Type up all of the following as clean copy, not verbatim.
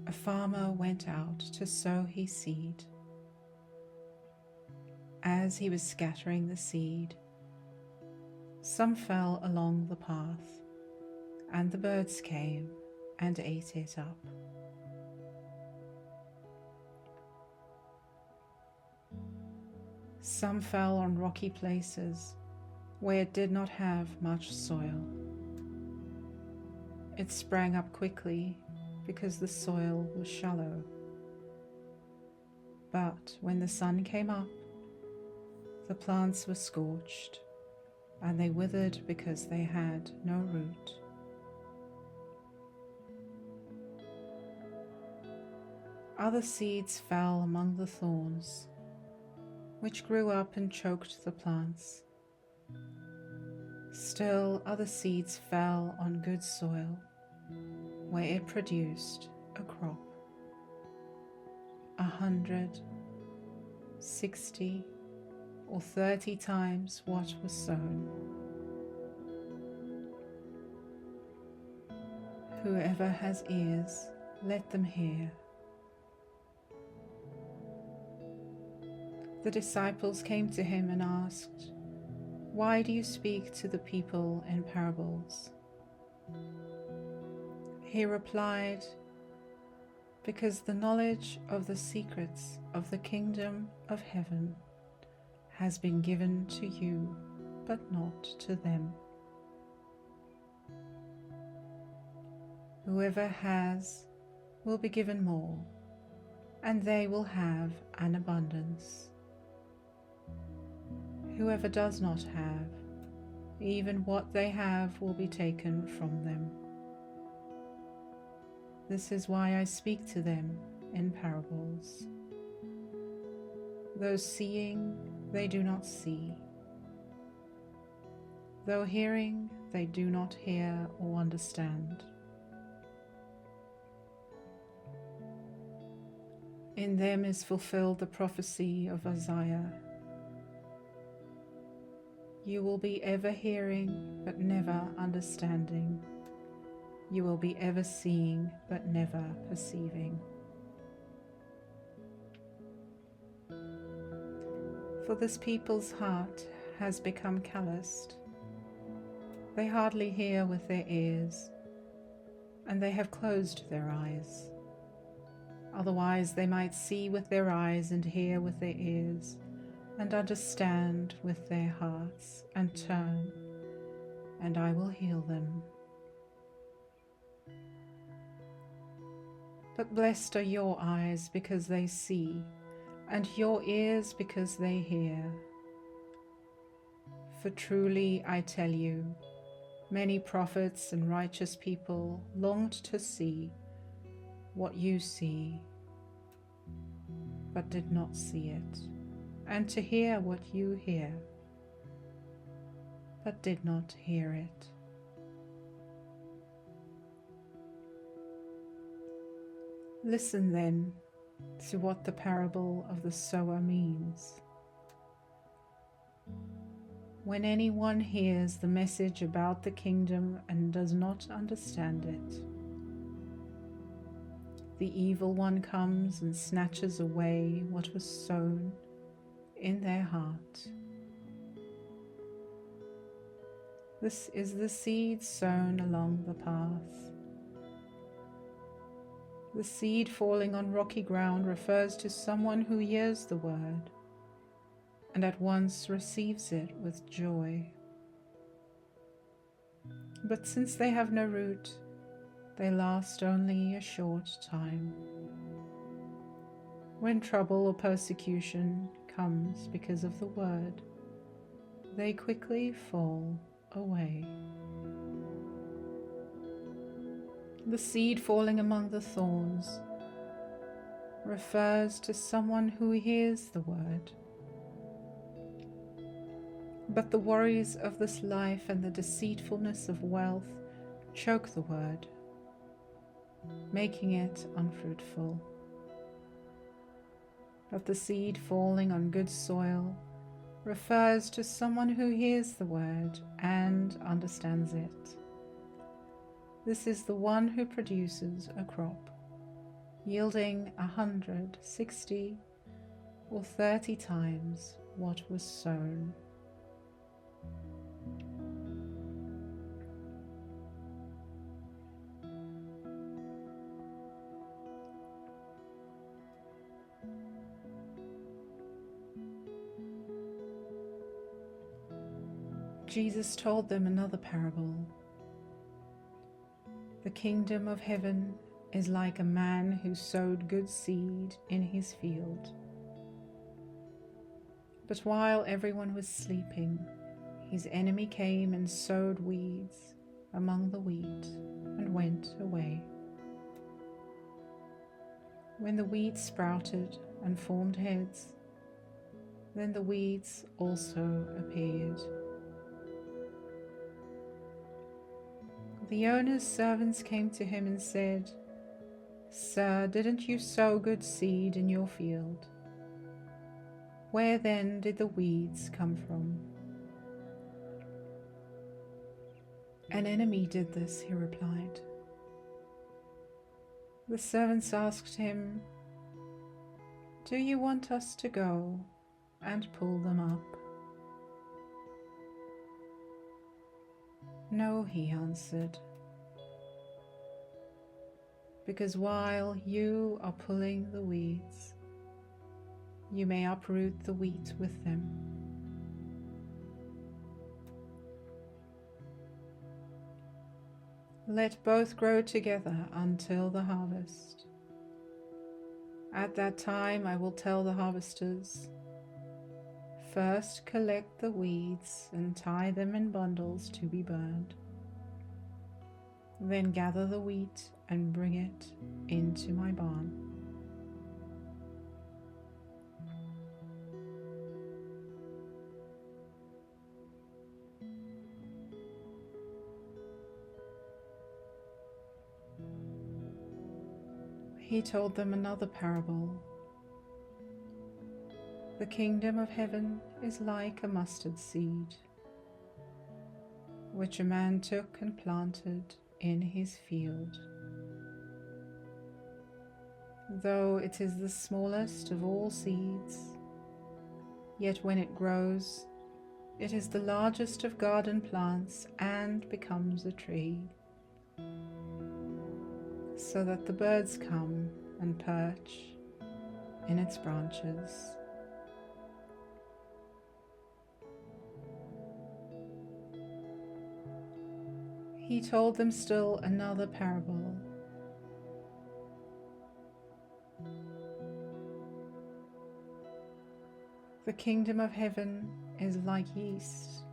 A farmer went out to sow his seed. As he was scattering the seed, some fell along the path, and the birds came and ate it up. Some fell on rocky places where it did not have much soil. It sprang up quickly because the soil was shallow. But when the sun came up, the plants were scorched, and they withered because they had no root. Other seeds fell among the thorns, which grew up and choked the plants. Still other seeds fell on good soil, where it produced a crop, 100, 60, or 30 times what was sown. Whoever has ears, let them hear. The disciples came to him and asked, "Why do you speak to the people in parables?" He replied, "Because the knowledge of the secrets of the kingdom of heaven has been given to you, but not to them. Whoever has will be given more, and they will have an abundance. Whoever does not have, even what they have will be taken from them. This is why I speak to them in parables. Though seeing, they do not see. Though hearing, they do not hear or understand. In them is fulfilled the prophecy of Isaiah. You will be ever hearing, but never understanding. You will be ever seeing, but never perceiving. For this people's heart has become calloused. They hardly hear with their ears, and they have closed their eyes. Otherwise they might see with their eyes and hear with their ears, and understand with their hearts, and turn, and I will heal them. But blessed are your eyes because they see, and your ears because they hear. For truly I tell you, many prophets and righteous people longed to see what you see, but did not see it, and to hear what you hear, but did not hear it. Listen then to what the parable of the sower means. When anyone hears the message about the kingdom and does not understand it, the evil one comes and snatches away what was sown in their heart. This is the seed sown along the path. The seed falling on rocky ground refers to someone who hears the word and at once receives it with joy. But since they have no root, they last only a short time. When trouble or persecution comes because of the word, they quickly fall away. The seed falling among the thorns refers to someone who hears the word. But the worries of this life and the deceitfulness of wealth choke the word, making it unfruitful. But the seed falling on good soil refers to someone who hears the word and understands it. This is the one who produces a crop, yielding 160 or 30 times what was sown. Jesus told them another parable. The kingdom of heaven is like a man who sowed good seed in his field. But while everyone was sleeping, his enemy came and sowed weeds among the wheat and went away. When the weeds sprouted and formed heads, then the weeds also appeared. The owner's servants came to him and said, "Sir, didn't you sow good seed in your field? Where then did the weeds come from?" "An enemy did this," he replied. The servants asked him, "Do you want us to go and pull them up?" "No," he answered, "because while you are pulling the weeds, you may uproot the wheat with them." Let both grow together until the harvest. At that time I will tell the harvesters, "First collect the weeds and tie them in bundles to be burned. Then gather the wheat and bring it into my barn." He told them another parable. The kingdom of heaven is like a mustard seed, which a man took and planted in his field. Though it is the smallest of all seeds, yet when it grows, it is the largest of garden plants and becomes a tree, so that the birds come and perch in its branches. He told them still another parable. The kingdom of heaven is like yeast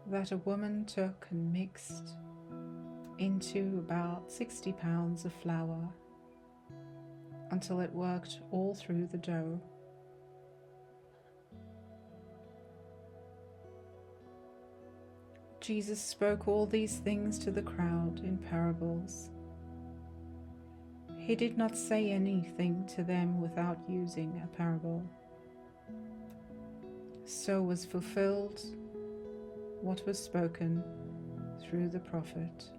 that a woman took and mixed into about 60 pounds of flour until it worked all through the dough. Jesus spoke all these things to the crowd in parables. He did not say anything to them without using a parable. So was fulfilled what was spoken through the prophet.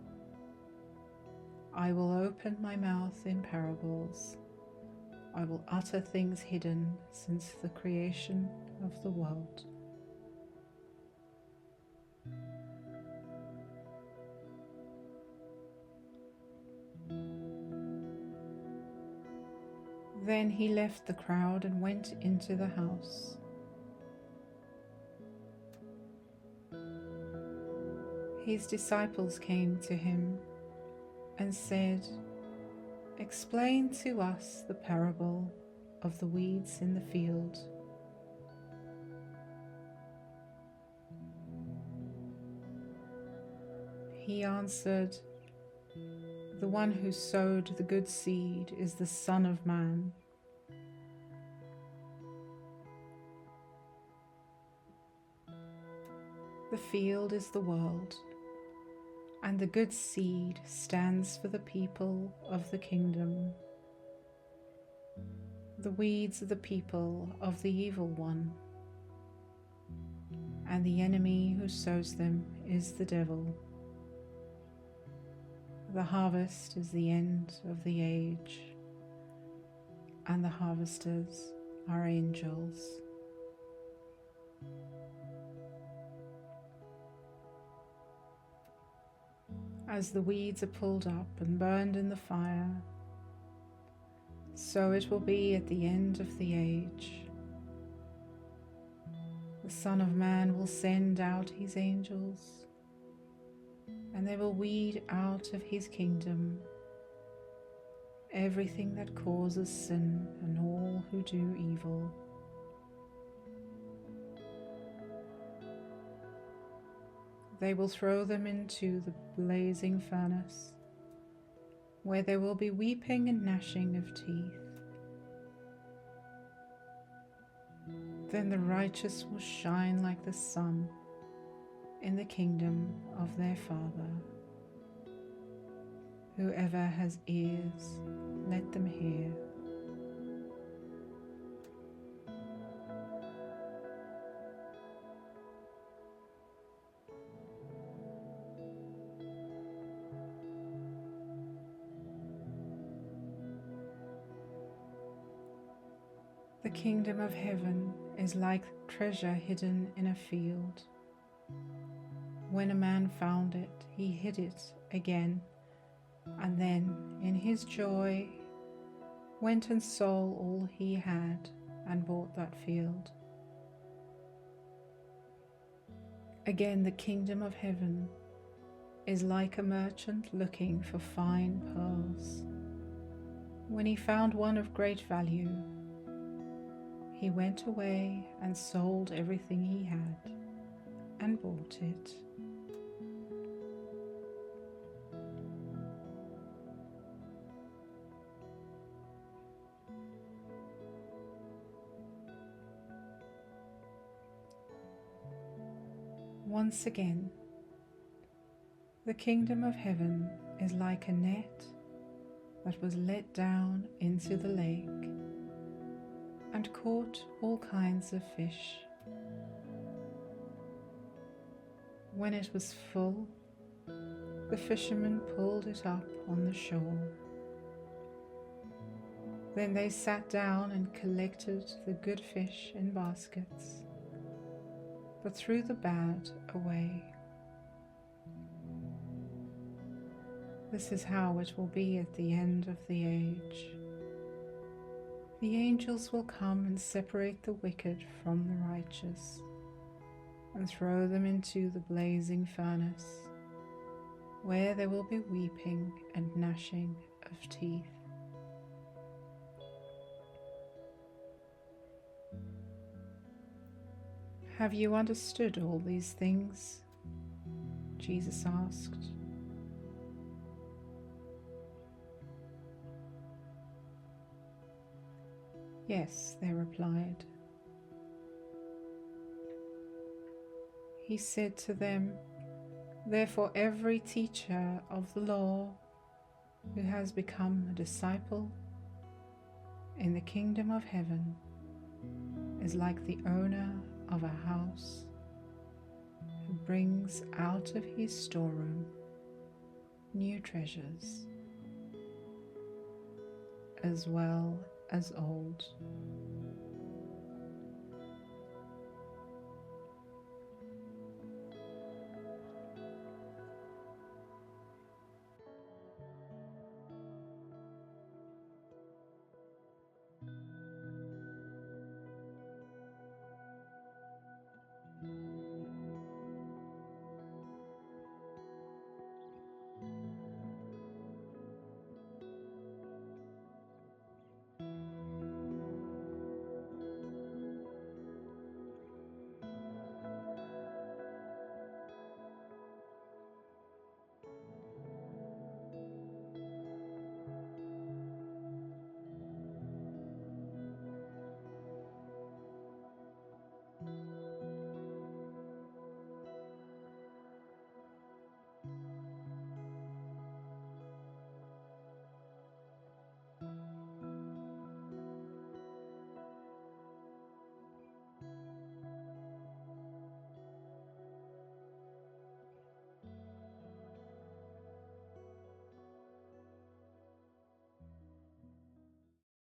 "I will open my mouth in parables. I will utter things hidden since the creation of the world." Then he left the crowd and went into the house. His disciples came to him and said, "Explain to us the parable of the weeds in the field." He answered, "The one who sowed the good seed is the Son of Man. The field is the world, and the good seed stands for the people of the kingdom. The weeds are the people of the evil one, and the enemy who sows them is the devil. The harvest is the end of the age, and the harvesters are angels. As the weeds are pulled up and burned in the fire, so it will be at the end of the age. The Son of Man will send out his angels, and they will weed out of his kingdom everything that causes sin and all who do evil. They will throw them into the blazing furnace, where there will be weeping and gnashing of teeth. Then the righteous will shine like the sun in the kingdom of their Father. Whoever has ears, let them hear. The kingdom of heaven is like treasure hidden in a field. When a man found it, he hid it again, and then, in his joy, went and sold all he had and bought that field. Again, the kingdom of heaven is like a merchant looking for fine pearls. When he found one of great value, he went away and sold everything he had and bought it. Once again, the kingdom of heaven is like a net that was let down into the lake and caught all kinds of fish. When it was full, the fishermen pulled it up on the shore. Then they sat down and collected the good fish in baskets, but threw the bad away. This is how it will be at the end of the age. The angels will come and separate the wicked from the righteous and throw them into the blazing furnace, where there will be weeping and gnashing of teeth. Have you understood all these things? Jesus asked. Yes, they replied. He said to them, therefore every teacher of the law who has become a disciple in the kingdom of heaven is like the owner of a house who brings out of his storeroom new treasures as well as old.